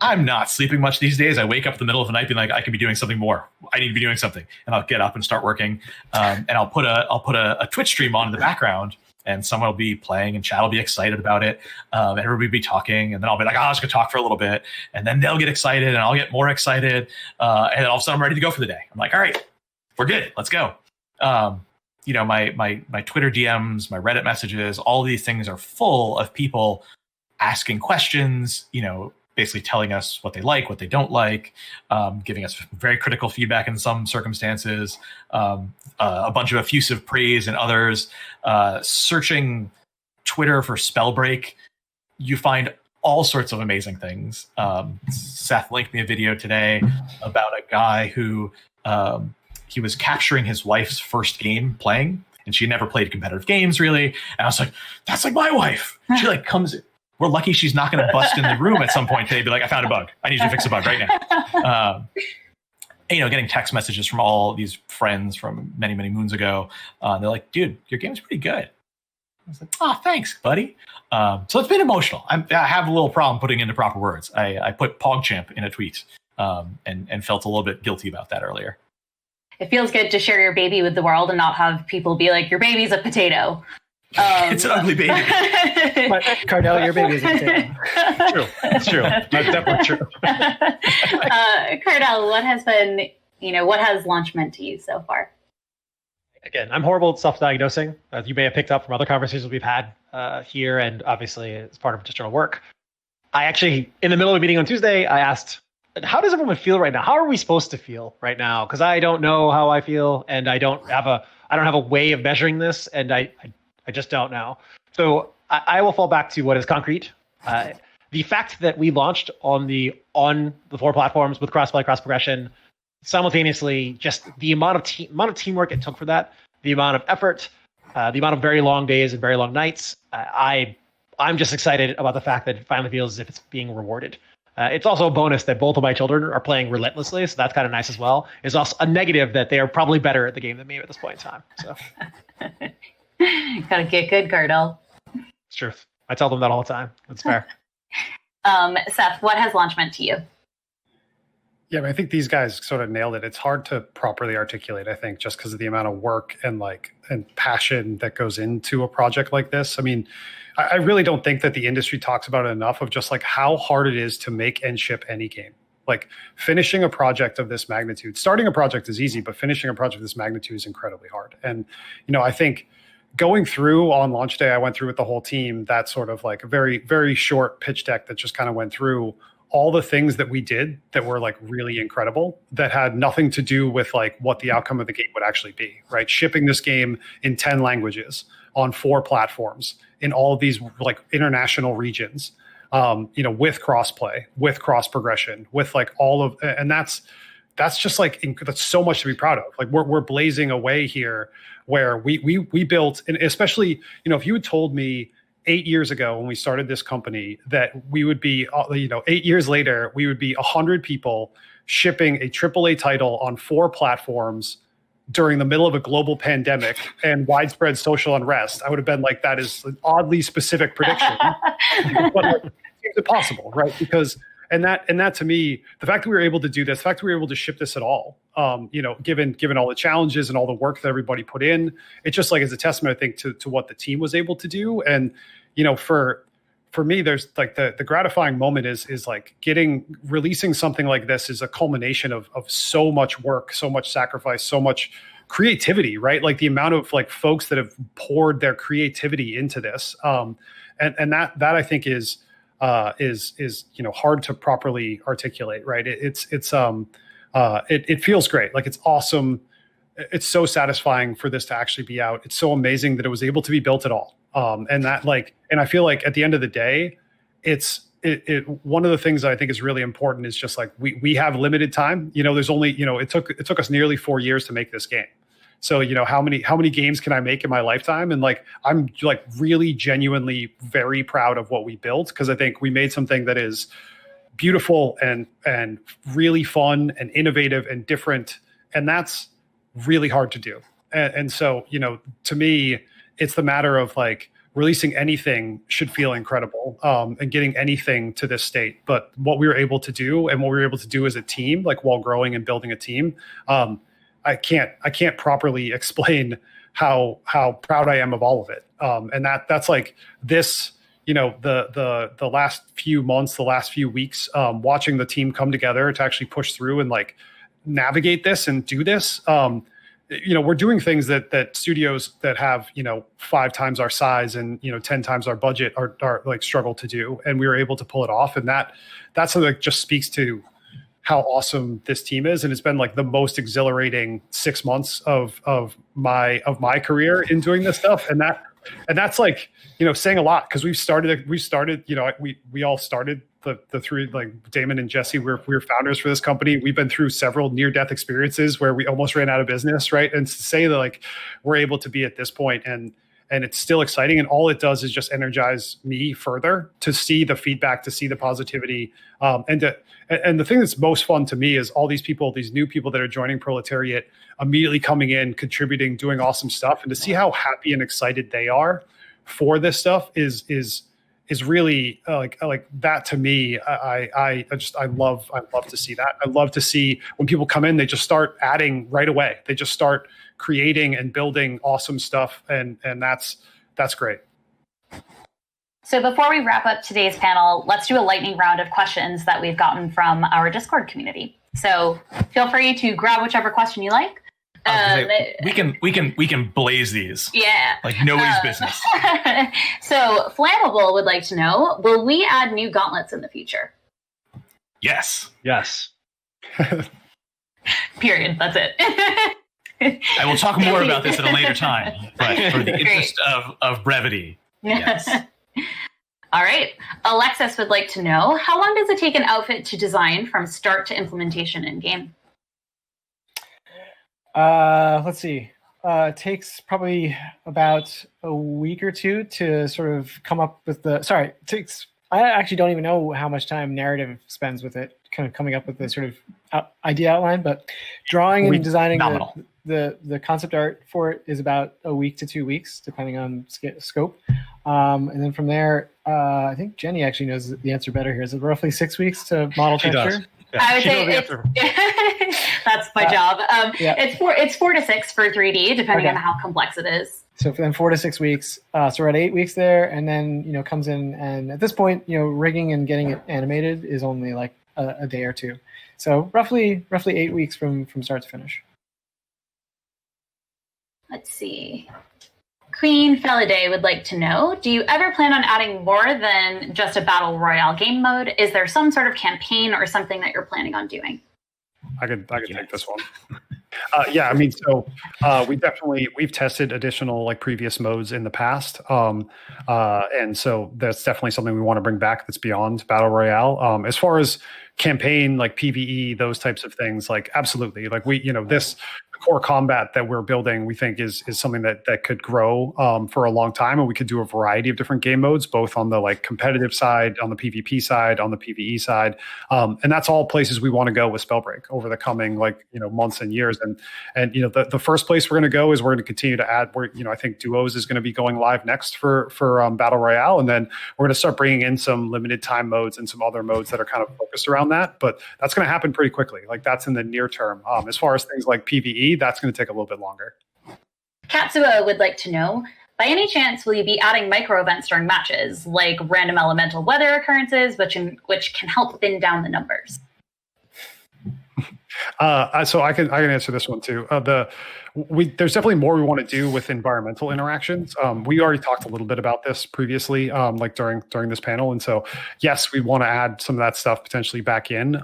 I'm not sleeping much these days. I wake up in the middle of the night being like, I could be doing something more. I need to be doing something, and I'll get up and start working. And I'll put a Twitch stream on in the background, and someone will be playing and chat will be excited about it. And everybody will be talking, and then I'll be like, I was going to talk for a little bit, and then they'll get excited and I'll get more excited. And then all of a sudden I'm ready to go for the day. I'm like, all right, we're good. Let's go. My Twitter DMs, my Reddit messages, all these things are full of people asking questions, basically telling us what they like, what they don't like, giving us very critical feedback in some circumstances, a bunch of effusive praise in others. Searching Twitter for Spellbreak, you find all sorts of amazing things. Seth linked me a video today about a guy who he was capturing his wife's first game playing, and she never played competitive games really. And I was like, that's like my wife. She like comes. We're lucky she's not going to bust in the room at some point today. Be like, I found a bug. I need you to fix a bug right now. Getting text messages from all these friends from many, many moons ago. They're like, dude, your game's pretty good. I was like, oh, thanks, buddy. So it's been emotional. I have a little problem putting into proper words. I put PogChamp in a tweet and felt a little bit guilty about that earlier. It feels good to share your baby with the world and not have people be like, your baby's a potato. It's an ugly baby. But Cardell, your baby is a potato. True. It's true. That's definitely true. Cardell, what has launch meant to you so far? Again, I'm horrible at self-diagnosing, as you may have picked up from other conversations we've had here, and obviously as part of just general work. I actually, in the middle of a meeting on Tuesday, I asked, how does everyone feel right now? How are we supposed to feel right now? Because I don't know how I feel, and I don't have a way of measuring this, and I just don't know. So I will fall back to what is concrete. The fact that we launched on the 4 platforms with cross-play, cross-progression, simultaneously, just the amount of teamwork it took for that, the amount of effort, the amount of very long days and very long nights. I'm just excited about the fact that it finally feels as if it's being rewarded. It's also a bonus that both of my children are playing relentlessly, so that's kind of nice as well. It's also a negative that they are probably better at the game than me at this point in time. So. Gotta get good, Cardell. It's true. I tell them that all the time. That's fair. Seth, what has launch meant to you? Yeah, I think these guys sort of nailed it. It's hard to properly articulate, I think, just because of the amount of work and passion that goes into a project like this. I mean, I really don't think that the industry talks about it enough of just how hard it is to make and ship any game. Like finishing a project of this magnitude, starting a project is easy, but finishing a project of this magnitude is incredibly hard. And, I think going through on launch day, I went through with the whole team, that sort of a very, very short pitch deck that just kind of went through all the things that we did that were really incredible, that had nothing to do with what the outcome of the game would actually be, right? Shipping this game in 10 languages on 4 platforms in all of these international regions, with crossplay, with cross progression, with all of, and that's just that's so much to be proud of. We're blazing a way here where we built, and especially, if you had told me 8 years ago when we started this company that we would be, 8 years later, we would be 100 people shipping a AAA title on 4 platforms during the middle of a global pandemic and widespread social unrest, I would have been like, that is an oddly specific prediction. But it seems impossible, right? Because and that to me, the fact that we were able to do this, the fact that we were able to ship this at all, given all the challenges and all the work that everybody put in, it just is a testament, I think, to what the team was able to do. And for me, there's the gratifying moment is releasing something like this is a culmination of so much work, so much sacrifice, so much creativity, right? The amount of folks that have poured their creativity into this, and that I think is hard to properly articulate, right? It feels great. It's awesome. It's so satisfying for this to actually be out. It's so amazing that it was able to be built at all. And I feel at the end of the day, one of the things that I think is really important is just we have limited time. There's only, it took us nearly 4 years to make this game. So, how many games can I make in my lifetime? And I'm really genuinely very proud of what we built, because I think we made something that is beautiful and really fun and innovative and different. And that's really hard to do. And so, to me, it's the matter of releasing anything should feel incredible, and getting anything to this state. But what we were able to do and what we were able to do as a team, while growing and building a team, I can't properly explain how proud I am of all of it. And that's like this, the last few months, the last few weeks, watching the team come together to actually push through and like navigate this and do this. We're doing things that studios that have 5 times our size and 10 times our budget are like struggle to do, and we were able to pull it off. And that's something that just speaks to how awesome this team is. And it's been like the most exhilarating 6 months of my career in doing this stuff. And that's like, saying a lot, because we all started the three, like Damon and Jesse, we're founders for this company. We've been through several near-death experiences where we almost ran out of business, right? And to say that like we're able to be at this point and it's still exciting, and all it does is just energize me further to see the feedback, to see the positivity, and the thing that's most fun to me is all these people, these new people that are joining Proletariat, immediately coming in, contributing, doing awesome stuff, and to see how happy and excited they are for this stuff is really like that to me. I love to see that. I love to see when people come in, they just start adding right away. They just start creating and building awesome stuff, and that's great. So before we wrap up today's panel, let's do a lightning round of questions that we've gotten from our Discord community. So feel free to grab whichever question you like. We can blaze these. Yeah. Like nobody's business. So Flammable would like to know, will we add new gauntlets in the future? Yes. Period. That's it. I will talk more about this at a later time, but for the interest of brevity, yes. All right. Alexis would like to know, how long does it take an outfit to design from start to implementation in game? Let's see. It takes probably about a week or two to sort of come up with I actually don't even know how much time narrative spends with it, kind of coming up with the sort of idea outline, but drawing and designing the concept art for it is about a week to 2 weeks, depending on scope. And then from there, I think Jenny actually knows the answer better here. Is it roughly 6 weeks to model texture? Yeah, I would say that's my job. It's 4 to 6 for 3D, depending on how complex it is. So then 4 to 6 weeks. So we're at 8 weeks there, and then comes in, and at this point, rigging and getting it animated is only like a day or two. So roughly 8 weeks from start to finish. Let's see. Queen Feliday would like to know, do you ever plan on adding more than just a battle royale game mode? Is there some sort of campaign or something that you're planning on doing? I could take this one. We've tested additional like previous modes in the past. And so that's definitely something we want to bring back that's beyond battle royale. As far as campaign, like PvE, those types of things, like absolutely. Like this core combat that we're building, we think is something that could grow for a long time, and we could do a variety of different game modes, both on the like competitive side, on the PvP side, on the PvE side, and that's all places we want to go with Spellbreak over the coming months and years. And the first place we're going to go is we're going to continue to add. I think Duos is going to be going live next for Battle Royale, and then we're going to start bringing in some limited time modes and some other modes that are kind of focused around that. But that's going to happen pretty quickly. Like that's in the near term. As far as things like PvE, that's going to take a little bit longer. Katsuo would like to know, by any chance, will you be adding micro events during matches, like random elemental weather occurrences, which can help thin down the numbers? So I can answer this one too. There's definitely more we want to do with environmental interactions. We already talked a little bit about this previously, like during this panel, and so yes, we want to add some of that stuff potentially back in.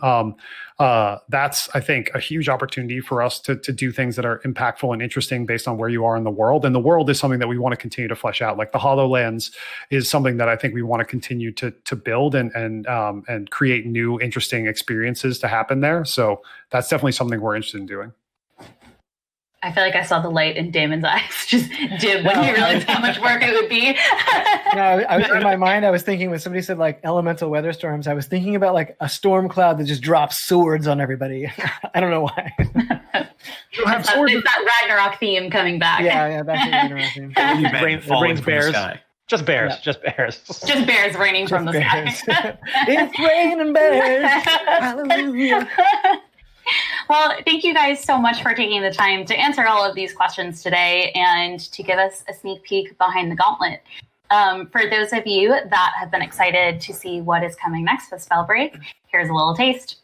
That's, I think, a huge opportunity for us to do things that are impactful and interesting based on where you are in the world. And the world is something that we want to continue to flesh out. Like the HoloLens is something that I think we want to continue to build and create new, interesting experiences to happen there. So that's definitely something we're interested in doing. I feel like I saw the light in Damon's eyes just dim when he realized how much work it would be. I was in my mind, I was thinking when somebody said like elemental weather storms, I was thinking about like a storm cloud that just drops swords on everybody. I don't know why. It's that Ragnarok theme coming back. Yeah, that's the Ragnarok theme. It rains bears. Just bears. Yeah. Just bears raining from the sky. It's raining bears. Hallelujah. Well, thank you guys so much for taking the time to answer all of these questions today and to give us a sneak peek behind the Gauntlet. For those of you that have been excited to see what is coming next with Spellbreak, here's a little taste.